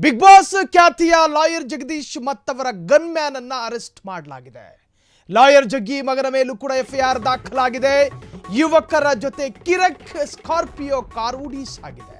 Big boss ಖ್ಯಾತಿಯ lawyer Jagadish ಮತ್ತವರ gun man ಅನ್ನು arrest ಮಾಡಲಾಗಿದೆ. ಲಾಯರ್ ಜಗ್ಗಿ ಮಗನ ಮೇಲೂ ಕೂಡ ಎಫ್ಐಆರ್ ದಾಖಲಾಗಿದೆ. ಯುವಕರ ಜೊತೆ ಕಿರಕ್ ಸ್ಕಾರ್ಪಿಯೋ ಕಾರು ಉಡೀಸಾಗಿದೆ.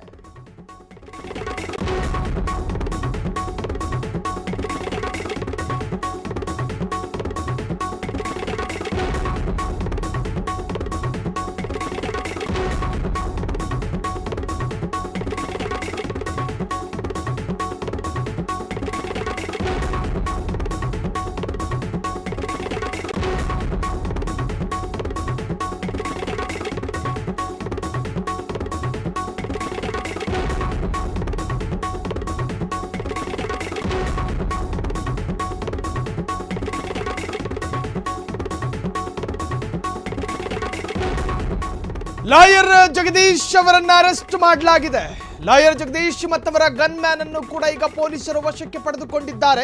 ಲಾಯರ್ ಜಗದೀಶ್ ಅವರನ್ನು ಅರೆಸ್ಟ್ ಮಾಡಲಾಗಿದೆ. ಲಾಯರ್ ಜಗದೀಶ್ ಮತ್ತವರ ಗನ್ ಮ್ಯಾನ್ ಅನ್ನು ಕೂಡ ಈಗ ಪೊಲೀಸರು ವಶಕ್ಕೆ ಪಡೆದುಕೊಂಡಿದ್ದಾರೆ.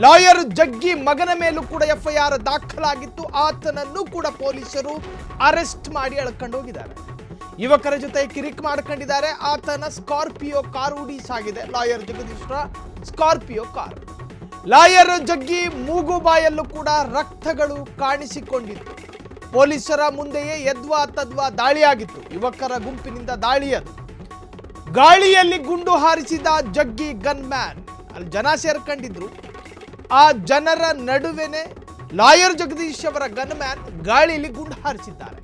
ಲಾಯರ್ ಜಗ್ಗಿ ಮಗನ ಮೇಲೂ ಕೂಡ ಎಫ್ಐಆರ್ ದಾಖಲಾಗಿತ್ತು. ಆತನನ್ನು ಕೂಡ ಪೊಲೀಸರು ಅರೆಸ್ಟ್ ಮಾಡಿ ಎಳ್ಕೊಂಡು ಹೋಗಿದ್ದಾರೆ. ಯುವಕರ ಜೊತೆ ಕಿರಿಕ್ ಮಾಡ್ಕೊಂಡಿದ್ದಾರೆ. ಆತನ ಸ್ಕಾರ್ಪಿಯೋ ಕಾರು ಉಡೀಸಾಗಿದೆ. ಲಾಯರ್ ಜಗದೀಶ್ರ ಸ್ಕಾರ್ಪಿಯೋ ಕಾರು. ಲಾಯರ್ ಜಗ್ಗಿ ಮೂಗು ಬಾಯಲ್ಲೂ ಕೂಡ ರಕ್ತಗಳು ಕಾಣಿಸಿಕೊಂಡಿತ್ತು. ಪೊಲೀಸರ ಮುಂದೆಯೇ ಯದ್ವಾ ತದ್ವಾ ದಾಳಿಯಾಗಿತ್ತು. ಯುವಕರ ಗುಂಪಿನಿಂದ ದಾಳಿ ಅದು. ಗಾಳಿಯಲ್ಲಿ ಗುಂಡು ಹಾರಿಸಿದ ಜಗ್ಗಿ ಗನ್ ಮ್ಯಾನ್. ಅಲ್ಲಿ ಜನ ಸೇರ್ಕೊಂಡಿದ್ರು. ಆ ಜನರ ನಡುವೆನೆ ಲಾಯರ್ ಜಗದೀಶ್ ಅವರ ಗನ್ ಮ್ಯಾನ್ ಗಾಳಿಯಲ್ಲಿ ಗುಂಡು ಹಾರಿಸಿದ್ದಾರೆ.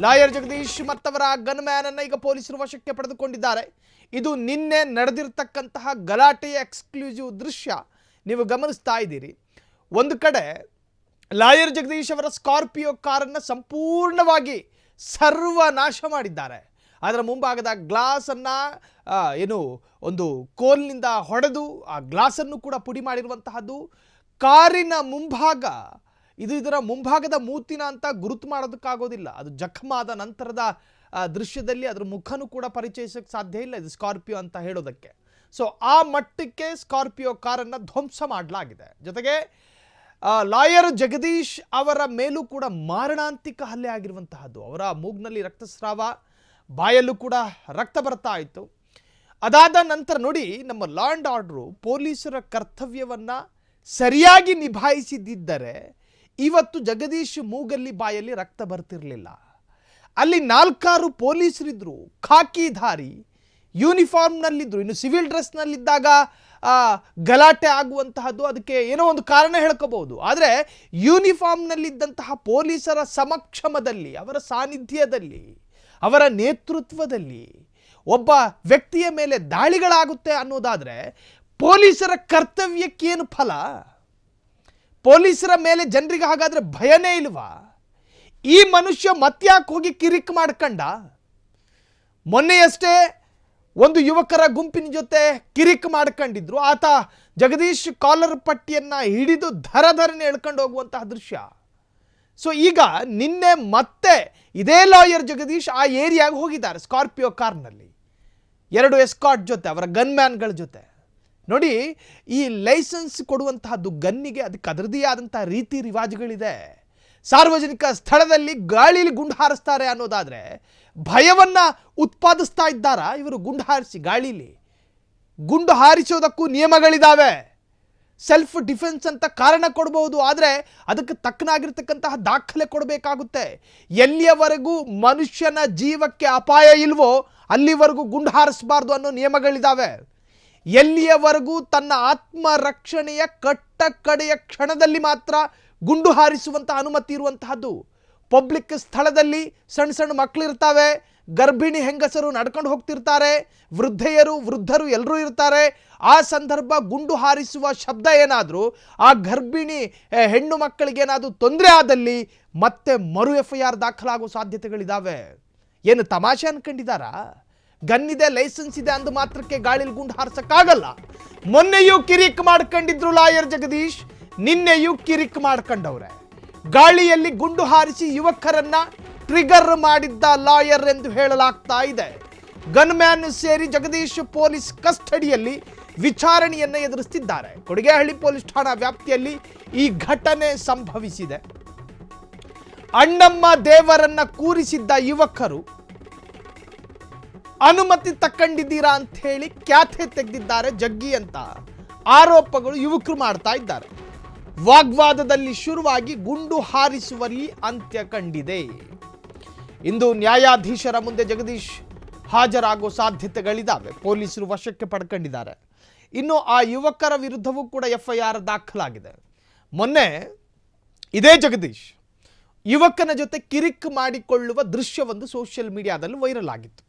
ಲಾಯರ್ ಜಗದೀಶ್ ಮತ್ತವರ ಗನ್ ಮ್ಯಾನ್ ಅನ್ನ ಈಗ ಪೊಲೀಸರು ವಶಕ್ಕೆ ಪಡೆದುಕೊಂಡಿದ್ದಾರೆ. ಇದು ನಿನ್ನೆ ನಡೆದಿರ್ತಕ್ಕಂತಹ ಗಲಾಟೆಯ ಎಕ್ಸ್ಕ್ಲೂಸಿವ್ ದೃಶ್ಯ ನೀವು ಗಮನಿಸ್ತಾ ಇದ್ದೀರಿ. ಒಂದು ಕಡೆ ಲಾಯರ್ ಜಗದೀಶ್ ಅವರ ಸ್ಕಾರ್ಪಿಯೋ ಕಾರನ್ನು ಸಂಪೂರ್ಣವಾಗಿ ಸರ್ವನಾಶ ಮಾಡಿದ್ದಾರೆ. ಅದರ ಮುಂಭಾಗದ ಗ್ಲಾಸನ್ನು ಒಂದು ಕೋಲ್ನಿಂದ ಹೊಡೆದು ಆ ಗ್ಲಾಸನ್ನು ಕೂಡ ಪುಡಿ ಮಾಡಿರುವಂತಹದ್ದು. ಕಾರಿನ ಮುಂಭಾಗ ಇದರ ಮುಂಭಾಗದ ಮೂತಿನ ಅಂತ ಗುರುತು ಮಾಡೋದಕ್ಕಾಗೋದಿಲ್ಲ. ಅದು ಜಖಮಾದ ನಂತರದ ದೃಶ್ಯದಲ್ಲಿ ಅದರ ಮುಖನೂ ಕೂಡ ಪರಿಚಯಿಸೋಕ್ಕೆ ಸಾಧ್ಯ ಇಲ್ಲ ಇದು ಸ್ಕಾರ್ಪಿಯೋ ಅಂತ ಹೇಳೋದಕ್ಕೆ. ಸೊ ಆ ಮಟ್ಟಕ್ಕೆ ಸ್ಕಾರ್ಪಿಯೋ ಕಾರನ್ನು ಧ್ವಂಸ ಮಾಡಲಾಗಿದೆ. ಜೊತೆಗೆ ಲಾಯರ್ ಜಗದೀಶ್ ಅವರ ಮೇಲೂ ಕೂಡ ಮಾರಣಾಂತಿಕ ಹಲ್ಲೆ ಆಗಿರುವಂತಹದ್ದು. ಅವರ ಮೂಗ್ನಲ್ಲಿ ರಕ್ತಸ್ರಾವ, ಬಾಯಲ್ಲೂ ಕೂಡ ರಕ್ತ ಬರ್ತಾ ಇತ್ತು. ಅದಾದ ನಂತರ ನೋಡಿ, ನಮ್ಮ ಲಾ ಆ್ಯಂಡ್ ಆರ್ಡರು ಪೊಲೀಸರ ಕರ್ತವ್ಯವನ್ನು ಸರಿಯಾಗಿ ನಿಭಾಯಿಸಿದ್ದರೆ ಇವತ್ತು ಜಗದೀಶ್ ಮೂಗಲ್ಲಿ ಬಾಯಲ್ಲಿ ರಕ್ತ ಬರ್ತಿರಲಿಲ್ಲ. ಅಲ್ಲಿ 4 ಪೊಲೀಸರಿದ್ದರು, ಖಾಕಿಧಾರಿ ಯೂನಿಫಾರ್ಮ್ನಲ್ಲಿದ್ದರು. ಇನ್ನು ಸಿವಿಲ್ ಡ್ರೆಸ್ನಲ್ಲಿದ್ದಾಗ ಗಲಾಟೆ ಆಗುವಂತಹದ್ದು ಅದಕ್ಕೆ ಏನೋ ಒಂದು ಕಾರಣ ಹೇಳ್ಕೋಬಹುದು. ಆದರೆ ಯೂನಿಫಾರ್ಮ್ನಲ್ಲಿದ್ದಂತಹ ಪೊಲೀಸರ ಸಮಕ್ಷಮದಲ್ಲಿ, ಅವರ ಸಾನ್ನಿಧ್ಯದಲ್ಲಿ, ಅವರ ನೇತೃತ್ವದಲ್ಲಿ ಒಬ್ಬ ವ್ಯಕ್ತಿಯ ಮೇಲೆ ದಾಳಿಗಳಾಗುತ್ತೆ ಅನ್ನೋದಾದರೆ ಪೊಲೀಸರ ಕರ್ತವ್ಯಕ್ಕೇನು ಫಲ? ಪೊಲೀಸರ ಮೇಲೆ ಜನರಿಗೆ ಹಾಗಾದರೆ ಭಯನೇ ಇಲ್ವಾ? ಈ ಮನುಷ್ಯ ಮತ್ಯಾಕೆ ಹೋಗಿ ಕಿರಿಕ್ ಮಾಡ್ಕಂಡ? ಮೊನ್ನೆಯಷ್ಟೇ ಒಂದು ಯುವಕರ ಗುಂಪಿನ ಜೊತೆ ಕಿರಿಕ್ ಮಾಡ್ಕೊಂಡಿದ್ರು. ಆತ ಜಗದೀಶ್ ಕಾಲರ್ ಪಟ್ಟಿಯನ್ನು ಹಿಡಿದು ಧರಧರನೆ ಎಳ್ಕೊಂಡು ಹೋಗುವಂತಹ ದೃಶ್ಯ. ಸೊ ಈಗ ನಿನ್ನೆ ಮತ್ತೆ ಇದೇ ಲಾಯರ್ ಜಗದೀಶ್ ಆ ಏರಿಯಾಗೆ ಹೋಗಿದ್ದಾರೆ ಸ್ಕಾರ್ಪಿಯೋ ಕಾರ್ನಲ್ಲಿ 2 ಎಸ್ಕಾರ್ಟ್ ಜೊತೆ, ಅವರ ಗನ್ ಮ್ಯಾನ್ಗಳ ಜೊತೆ. ನೋಡಿ, ಈ ಲೈಸೆನ್ಸ್ ಕೊಡುವಂತಹದ್ದು ಗನ್ನಿಗೆ ಅದಕ್ಕೆ ಅದರದೇ ಆದಂತಹ ರೀತಿ ರಿವಾಜುಗಳಿದೆ. ಸಾರ್ವಜನಿಕ ಸ್ಥಳದಲ್ಲಿ ಗಾಳಿಯಲ್ಲಿ ಗುಂಡು ಹಾರಿಸ್ತಾರೆ ಅನ್ನೋದಾದರೆ ಭಯವನ್ನು ಉತ್ಪಾದಿಸ್ತಾ ಇದ್ದಾರಾ ಇವರು? ಗುಂಡು ಹಾರಿಸಿ ಗಾಳಿಲಿ ಗುಂಡು ಹಾರಿಸೋದಕ್ಕೂ ನಿಯಮಗಳಿದ್ದಾವೆ. ಸೆಲ್ಫ್ ಡಿಫೆನ್ಸ್ ಅಂತ ಕಾರಣ ಕೊಡಬಹುದು, ಆದರೆ ಅದಕ್ಕೆ ತಕ್ಕನಾಗಿರ್ತಕ್ಕಂತಹ ದಾಖಲೆ ಕೊಡಬೇಕಾಗುತ್ತೆ. ಎಲ್ಲಿಯವರೆಗೂ ಮನುಷ್ಯನ ಜೀವಕ್ಕೆ ಅಪಾಯ ಇಲ್ವೋ ಅಲ್ಲಿವರೆಗೂ ಗುಂಡು ಹಾರಿಸಬಾರ್ದು ಅನ್ನೋ ನಿಯಮಗಳಿದ್ದಾವೆ. ಎಲ್ಲಿಯವರೆಗೂ ತನ್ನ ಆತ್ಮರಕ್ಷಣೆಯ ಕಟ್ಟ ಕಡೆಯ ಕ್ಷಣದಲ್ಲಿ ಮಾತ್ರ ಗುಂಡು ಹಾರಿಸುವಂಥ ಅನುಮತಿ ಇರುವಂತಹದ್ದು. ಪಬ್ಲಿಕ್ ಸ್ಥಳದಲ್ಲಿ ಸಣ್ಣ ಮಕ್ಕಳಿರ್ತಾವೆ, ಗರ್ಭಿಣಿ ಹೆಂಗಸರು ನಡ್ಕೊಂಡು ಹೋಗ್ತಿರ್ತಾರೆ, ವೃದ್ಧರು ಎಲ್ಲರೂ ಇರ್ತಾರೆ. ಆ ಸಂದರ್ಭ ಗುಂಡು ಹಾರಿಸುವ ಶಬ್ದ ಏನಾದರೂ ಆ ಗರ್ಭಿಣಿ ಹೆಣ್ಣು ಮಕ್ಕಳಿಗೇನಾದರೂ ತೊಂದರೆ ಆದಲ್ಲಿ ಮತ್ತೆ ಮರು ಎಫ್ಐಆರ್ ದಾಖಲಾಗುವ ಸಾಧ್ಯತೆಗಳಿದ್ದಾವೆ. ಏನು ತಮಾಷೆ ಅನ್ಕೊಂಡಿದ್ದಾರಾ? ಗನ್ನಿದೆ, ಲೈಸೆನ್ಸ್ ಇದೆ ಅಂದ ಮಾತ್ರಕ್ಕೆ ಗಾಳಿಲಿ ಗುಂಡು ಹಾರಿಸಕ್ಕಾಗಲ್ಲ. ಮೊನ್ನೆಯೂ ಕಿರಿಕ್ ಮಾಡ್ಕೊಂಡಿದ್ರು ಲಾಯರ್ ಜಗದೀಶ್, ನಿನ್ನೆಯೂ ಕಿರಿಕ್ ಮಾಡ್ಕೊಂಡವ್ರೆ. ಗಾಳಿಯಲ್ಲಿ ಗುಂಡು ಹಾರಿಸಿ ಯುವಕರನ್ನ ಟ್ರಿಗರ್ ಮಾಡಿದ್ದ ಲಾಯರ್ ಎಂದು ಹೇಳಲಾಗ್ತಾ ಇದೆ. ಗನ್ ಮ್ಯಾನ್ ಸೇರಿ ಜಗದೀಶ್ ಪೊಲೀಸ್ ಕಸ್ಟಡಿಯಲ್ಲಿ ವಿಚಾರಣೆಯನ್ನು ಎದುರಿಸುತ್ತಿದ್ದಾರೆ. ಕೊಡಿಗೆಹಳ್ಳಿ ಪೊಲೀಸ್ ಠಾಣಾ ವ್ಯಾಪ್ತಿಯಲ್ಲಿ ಈ ಘಟನೆ ಸಂಭವಿಸಿದೆ. ಅಣ್ಣಮ್ಮ ದೇವರನ್ನ ಕೂರಿಸಿದ್ದ ಯುವಕರು ಅನುಮತಿ ತಕ್ಕೊಂಡಿದ್ದೀರಾ ಅಂತ ಹೇಳಿ ಕ್ಯಾಥೆ ತೆಗೆದಿದ್ದಾರೆ ಜಗ್ಗಿ ಅಂತ ಆರೋಪಗಳು ಯುವಕರು ಮಾಡ್ತಾ ಇದ್ದಾರೆ. ವಾಗ್ವಾದದಲ್ಲಿ ಶುರುವಾಗಿ ಗುಂಡು ಹಾರಿಸುವಲ್ಲಿ ಅಂತ್ಯ ಕಂಡಿದೆ. ಇಂದು ನ್ಯಾಯಾಧೀಶರ ಮುಂದೆ ಜಗದೀಶ್ ಹಾಜರಾಗುವ ಸಾಧ್ಯತೆಗಳಿದ್ದಾವೆ. ಪೊಲೀಸರು ವಶಕ್ಕೆ ಪಡ್ಕೊಂಡಿದ್ದಾರೆ. ಇನ್ನು ಆ ಯುವಕರ ವಿರುದ್ಧವೂ ಕೂಡ FIR ದಾಖಲಾಗಿದೆ. ಮೊನ್ನೆ ಇದೇ ಜಗದೀಶ್ ಯುವಕನ ಜೊತೆ ಕಿರಿಕ್ ಮಾಡಿಕೊಳ್ಳುವ ದೃಶ್ಯವೊಂದು ಸೋಷಿಯಲ್ ಮೀಡಿಯಾದಲ್ಲಿ ವೈರಲ್ ಆಗಿತ್ತು.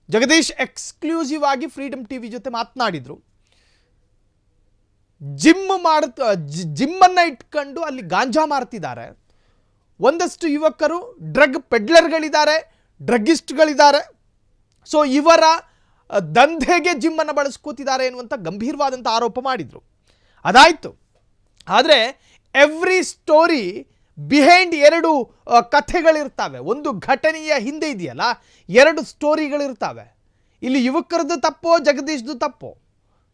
ಜಗದೀಶ್ ಎಕ್ಸ್ಕ್ಲೂಸಿವ್ ಆಗಿ ಫ್ರೀಡಮ್ ಟಿವಿ ಜೊತೆ ಮಾತನಾಡಿದ್ರು. ಜಿಮ್ಮನ್ನು ಇಟ್ಕೊಂಡು ಅಲ್ಲಿ ಗಾಂಜಾ ಮಾರ್ತಿದ್ದಾರೆ. ಒಂದಷ್ಟು ಯುವಕರು ಡ್ರಗ್ ಪೆಡ್ಲರ್ಗಳಿದ್ದಾರೆ, ಡ್ರಗ್ಗಿಸ್ಟ್ಗಳಿದ್ದಾರೆ. ಸೊ ಇವರ ದಂಧೆಗೆ ಜಿಮ್ಮನ್ನು ಬಳಸ್ಕೋತಿದ್ದಾರೆ ಎನ್ನುವಂಥ ಗಂಭೀರವಾದಂಥ ಆರೋಪ ಮಾಡಿದರು. ಅದಾಯಿತು. ಆದರೆ ಎವ್ರಿ ಸ್ಟೋರಿ ಬಿಹೈಂಡ್ ಎರಡು ಕಥೆಗಳಿರ್ತವೆ. ಒಂದು ಘಟನೆಯ ಹಿಂದೆ ಇದೆಯಲ್ಲ, ಎರಡು ಸ್ಟೋರಿಗಳಿರ್ತವೆ. ಇಲ್ಲಿ ಯುವಕರದ್ದು ತಪ್ಪೋ ಜಗದೀಶ್ದು ತಪ್ಪೋ?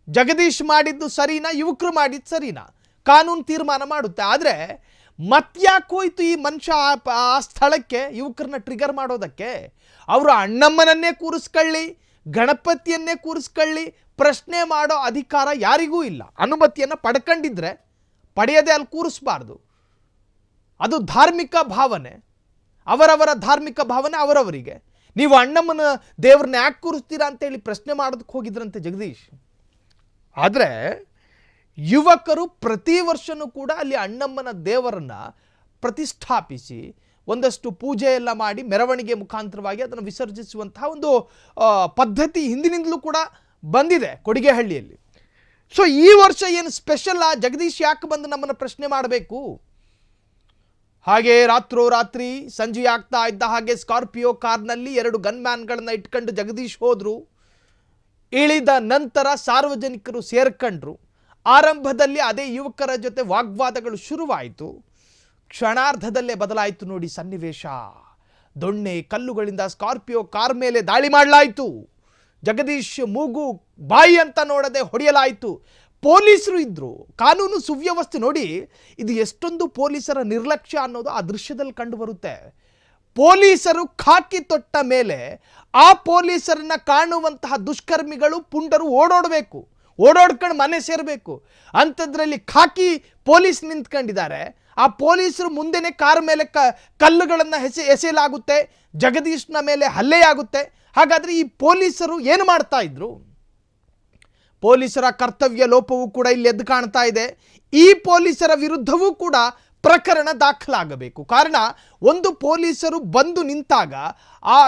ಜಗದೀಶ್ ಮಾಡಿದ್ದು ಸರಿನಾ, ಯುವಕರು ಮಾಡಿದ್ದು ಸರಿನಾ? ಕಾನೂನು ತೀರ್ಮಾನ ಮಾಡುತ್ತೆ. ಆದರೆ ಮತ್ಯಾಕೋಯ್ತು ಈ ಮನುಷ್ಯ ಆ ಸ್ಥಳಕ್ಕೆ ಯುವಕರನ್ನ ಟ್ರಿಗರ್ ಮಾಡೋದಕ್ಕೆ? ಅವರು ಅಣ್ಣಮ್ಮನನ್ನೇ ಕೂರಿಸ್ಕೊಳ್ಳಿ, ಗಣಪತಿಯನ್ನೇ ಕೂರಿಸ್ಕೊಳ್ಳಿ, ಪ್ರಶ್ನೆ ಮಾಡೋ ಅಧಿಕಾರ ಯಾರಿಗೂ ಇಲ್ಲ. ಅನುಮತಿಯನ್ನು ಪಡ್ಕೊಂಡಿದ್ರೆ ಪಡೆಯದೆ ಅಲ್ಲಿ ಕೂರಿಸಬಾರ್ದು. ಅದು ಧಾರ್ಮಿಕ ಭಾವನೆ, ಅವರವರ ಧಾರ್ಮಿಕ ಭಾವನೆ ಅವರವರಿಗೆ. ನೀವು ಅಣ್ಣಮ್ಮನ ದೇವ್ರನ್ನ ಯಾಕೆ ಕೂರಿಸ್ತೀರಾ ಅಂತೇಳಿ ಪ್ರಶ್ನೆ ಮಾಡೋದಕ್ಕೆ ಹೋಗಿದ್ರಂತೆ ಜಗದೀಶ್. ಆದರೆ ಯುವಕರು ಪ್ರತಿ ವರ್ಷವೂ ಕೂಡ ಅಲ್ಲಿ ಅಣ್ಣಮ್ಮನ ದೇವರನ್ನು ಪ್ರತಿಷ್ಠಾಪಿಸಿ ಒಂದಷ್ಟು ಪೂಜೆ ಎಲ್ಲ ಮಾಡಿ ಮೆರವಣಿಗೆ ಮುಖಾಂತರವಾಗಿ ಅದನ್ನು ವಿಸರ್ಜಿಸುವಂತಹ ಒಂದು ಪದ್ಧತಿ ಹಿಂದಿನಿಂದಲೂ ಕೂಡ ಬಂದಿದೆ ಕೊಡಿಗೆಹಳ್ಳಿಯಲ್ಲಿ. ಸೊ ಈ ವರ್ಷ ಏನು ಸ್ಪೆಷಲ್? ಜಗದೀಶ್ ಯಾಕೆ ಬಂದು ನಮ್ಮನ್ನು ಪ್ರಶ್ನೆ ಮಾಡಬೇಕು? ಹಾಗೆ ರಾತ್ರೋರಾತ್ರಿ ಸಂಜೆ ಆಗ್ತಾ ಇದ್ದ ಹಾಗೆ ಸ್ಕಾರ್ಪಿಯೋ ಕಾರ್ನಲ್ಲಿ 2 ಗನ್ಮ್ಯಾನ್ಗಳನ್ನು ಇಟ್ಕೊಂಡು ಜಗದೀಶ್ ಹೋದರು. ಇಳಿದ ನಂತರ ಸಾರ್ವಜನಿಕರು ಸೇರ್ಕೊಂಡ್ರು. ಆರಂಭದಲ್ಲಿ ಅದೇ ಯುವಕರ ಜೊತೆ ವಾಗ್ವಾದಗಳು ಶುರುವಾಯಿತು. ಕ್ಷಣಾರ್ಧದಲ್ಲೇ ಬದಲಾಯಿತು ನೋಡಿ ಸನ್ನಿವೇಶ. ದೊಣ್ಣೆ ಕಲ್ಲುಗಳಿಂದ ಸ್ಕಾರ್ಪಿಯೋ ಕಾರ್ ಮೇಲೆ ದಾಳಿ ಮಾಡಲಾಯಿತು. ಜಗದೀಶ್ ಮೂಗು ಬಾಯಿ ಅಂತ ನೋಡದೆ ಹೊಡೆಯಲಾಯಿತು. ಪೊಲೀಸರು ಇದ್ದರು. ಕಾನೂನು ಸುವ್ಯವಸ್ಥೆ ನೋಡಿ, ಇದು ಎಷ್ಟೊಂದು ಪೊಲೀಸರ ನಿರ್ಲಕ್ಷ್ಯ ಅನ್ನೋದು ಆ ದೃಶ್ಯದಲ್ಲಿ ಕಂಡು ಬರುತ್ತೆ. ಪೊಲೀಸರು ಖಾಕಿ ತೊಟ್ಟ ಮೇಲೆ ಆ ಪೊಲೀಸರನ್ನ ಕಾಣುವಂತಹ ದುಷ್ಕರ್ಮಿಗಳು ಪುಂಡರು ಓಡೋಡಬೇಕು, ಓಡೋಡ್ಕೊಂಡು ಮನೆ ಸೇರಬೇಕು. ಅಂಥದ್ರಲ್ಲಿ ಖಾಕಿ ಪೊಲೀಸ್ ನಿಂತ್ಕೊಂಡಿದ್ದಾರೆ. ಆ ಪೊಲೀಸರು ಮುಂದೆನೆ ಕಾರ್ ಮೇಲೆ ಕಲ್ಲುಗಳನ್ನು ಎಸೆಯಲಾಗುತ್ತೆ, ಜಗದೀಶ್ನ ಮೇಲೆ ಹಲ್ಲೆಯಾಗುತ್ತೆ. ಹಾಗಾದರೆ ಈ ಪೊಲೀಸರು ಏನು ಮಾಡ್ತಾ ಇದ್ರು? ಪೊಲೀಸರ ಕರ್ತವ್ಯ ಲೋಪವೂ ಕೂಡ ಇಲ್ಲಿ ಎದ್ದು ಕಾಣ್ತಾ ಇದೆ. ಈ ಪೊಲೀಸರ ವಿರುದ್ಧವೂ ಕೂಡ ಪ್ರಕರಣ ದಾಖಲಾಗಬೇಕು. ಕಾರಣ, ಒಂದು ಪೊಲೀಸರು ಬಂದು ನಿಂತಾಗ ಆ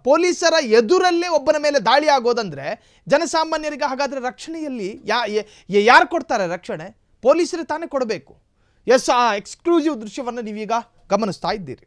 ಪೊಲೀಸರ ಎದುರಲ್ಲೇ ಒಬ್ಬನ ಮೇಲೆ ದಾಳಿ ಆಗೋದಂದ್ರೆ ಜನಸಾಮಾನ್ಯರಿಗೆ ಹಾಗಾದರೆ ರಕ್ಷಣೆಯಲ್ಲಿ ಯಾರು ಕೊಡ್ತಾರೆ ರಕ್ಷಣೆ? ಪೊಲೀಸರು ತಾನೇ ಕೊಡಬೇಕು. ಎಸ್, ಆ ಎಕ್ಸ್ಕ್ಲೂಸಿವ್ ದೃಶ್ಯವನ್ನು ನೀವೀಗ ಗಮನಿಸ್ತಾ ಇದ್ದೀರಿ.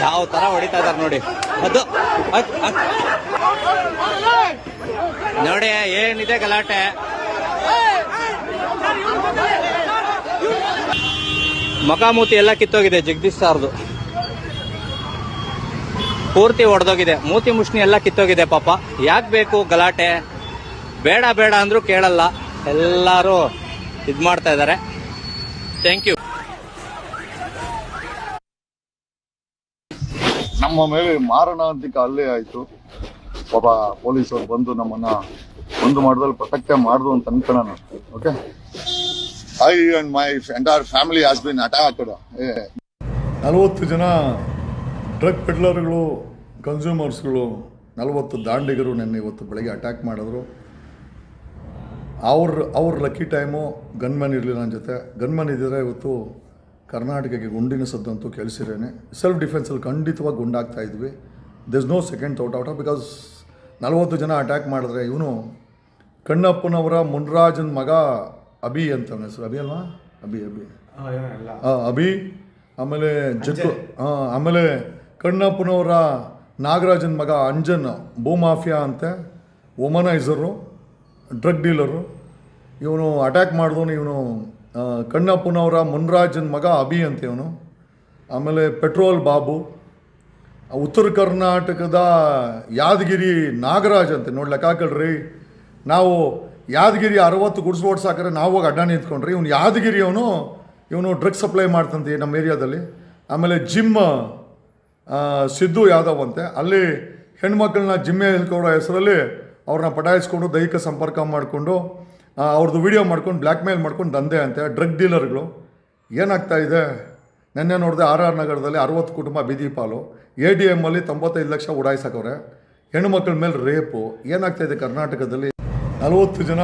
ಯಾವ ತರ ಹೊಡಿತಾ ಇದಾರೆ ನೋಡಿ. ಅದು ನೋಡಿ ಏನಿದೆ ಗಲಾಟೆ. ಮಕಾಮೂತಿ ಎಲ್ಲ ಕಿತ್ತೋಗಿದೆ. ಜಗದೀಶ್ ಸಾರ್ದು ಪೂರ್ತಿ ಒಡೆದೋಗಿದೆ. ಮೂತಿ ಮುಷ್ಣಿ ಎಲ್ಲ ಕಿತ್ತೋಗಿದೆ. ಪಾಪ ಯಾಕೆ ಬೇಕು ಗಲಾಟೆ? ಬೇಡ ಬೇಡ ಅಂದ್ರೂ ಕೇಳಲ್ಲ. ಎಲ್ಲರೂ ಇದ್ ಮಾಡ್ತಾ ಇದ್ದಾರೆ. Thank you. ನಮ್ಮ ಮೇಲೆ ಮಾರಣಾಂತಿಕ ಹಲ್ಲೆ ಆಯ್ತು. ಪಾಪ ಪೊಲೀಸರು ಬಂದು ನಮ್ಮನ್ನ ಒಂದು ಮಾಡಿದಲ್ಲಿ ಪ್ರೊಟೆಕ್ಟ್ ಮಾಡುದು ಅಂತ ಅನ್ಕೊಳ್ಳೋಣ. Okay, I and my entire family has been attacked. 40 ಜನ ಡ್ರಗ್ ಪೆಡ್ಲರ್ಗಳು, ಕನ್ಸ್ಯೂಮರ್ಸ್ಗಳು, 40 ದಾಂಡಿಗರು ನೆನ್ನೆ ಇವತ್ತು ಬೆಳಗ್ಗೆ ಅಟ್ಯಾಕ್ ಮಾಡಿದ್ರು. ಅವ್ರ ಲಕ್ಕಿ ಟೈಮು ಗನ್ಮ್ಯಾನ್ ಇರಲಿಲ್ಲ ನನ್ನ ಜೊತೆ. ಗನ್ಮ್ಯಾನ್ ಇದ್ದರೆ ಇವತ್ತು ಕರ್ನಾಟಕಕ್ಕೆ ಗುಂಡಿನ ಸದ್ದಂತೂ ಕೇಳಿಸಿರೇನೆ. ಸೆಲ್ಫ್ ಡಿಫೆನ್ಸಲ್ಲಿ ಖಂಡಿತವಾಗಿ ಗುಂಡಾಗ್ತಾ ಇದ್ವಿ. There is no second thought out because 40 ಜನ ಅಟ್ಯಾಕ್ ಮಾಡಿದ್ರೆ ಇವನು ಕಣ್ಣಪ್ಪನವರ ಮುನ್ರಾಜನ್ ಮಗ ಅಭಿ ಅಂತ ಅವನ ಹೆಸರು. ಅಭಿ ಅಲ್ವಾ? ಅಭಿ ಆಮೇಲೆ ಆಮೇಲೆ ಕಣ್ಣಪ್ಪನವರ ನಾಗರಾಜನ್ ಮಗ ಅಂಜನ್ ಭೂಮಾಫಿಯಾ ಅಂತೆ, ವುಮನೈಸರು, ಡ್ರಗ್ ಡೀಲರು. ಇವನು ಅಟ್ಯಾಕ್ ಮಾಡಿದವನು ಇವನು ಕಣ್ಣಪ್ಪನವರ ಮುನ್ರಾಜನ್ ಮಗ ಅಭಿ ಅಂತ ಇವನು. ಆಮೇಲೆ ಪೆಟ್ರೋಲ್ ಬಾಬು, ಉತ್ತರ ಕರ್ನಾಟಕದ ಯಾದಗಿರಿ ನಾಗರಾಜ್ ಅಂತೆ. ನೋಡಿ ಲೆಕ್ಕ ಹಾಕಳ್ರಿ, ನಾವು ಯಾದಗಿರಿ 60 ಗುಡ್ಸ್ ಓಡ್ಸಾಕ್ರೆ ನಾವು ಹೋಗಿ ಅಡ್ಡ ನಿಂತ್ಕೊಂಡ್ರಿ. ಇವನು ಯಾದಗಿರಿ ಇವನು ಡ್ರಗ್ಸ್ ಸಪ್ಲೈ ಮಾಡ್ತಂತೆ ನಮ್ಮ ಏರಿಯಾದಲ್ಲಿ. ಆಮೇಲೆ ಜಿಮ್ ಸಿದ್ದು ಯಾದವ್ ಅಂತೆ, ಅಲ್ಲಿ ಹೆಣ್ಮಕ್ಳನ್ನ ಜಿಮ್ಮೆ ಹೇಳ್ಕೊಡೋ ಹೆಸರಲ್ಲಿ ಅವ್ರನ್ನ ಪಟಾಯಿಸ್ಕೊಂಡು ದೈಹಿಕ ಸಂಪರ್ಕ ಮಾಡಿಕೊಂಡು ಅವ್ರದ್ದು ವಿಡಿಯೋ ಮಾಡ್ಕೊಂಡು ಬ್ಲ್ಯಾಕ್ ಮೇಲ್ ಮಾಡ್ಕೊಂಡು ದಂಧೆ ಅಂತೆ. ಡ್ರಗ್ ಡೀಲರ್ಗಳು ಏನಾಗ್ತಾ ಇದೆ? ನೆನ್ನೆ ನೋಡಿದೆ RR ನಗರದಲ್ಲಿ 60 ಕುಟುಂಬ ಬೀದಿ ಪಾಲು, ADM ಅಲ್ಲಿ 95 ಲಕ್ಷ ಉಡಾಯಿಸಕವ್ರೆ. ಹೆಣ್ಣುಮಕ್ಳ ಮೇಲೆ ರೇಪು. ಏನಾಗ್ತಾ ಇದೆ ಕರ್ನಾಟಕದಲ್ಲಿ? 40 ಜನ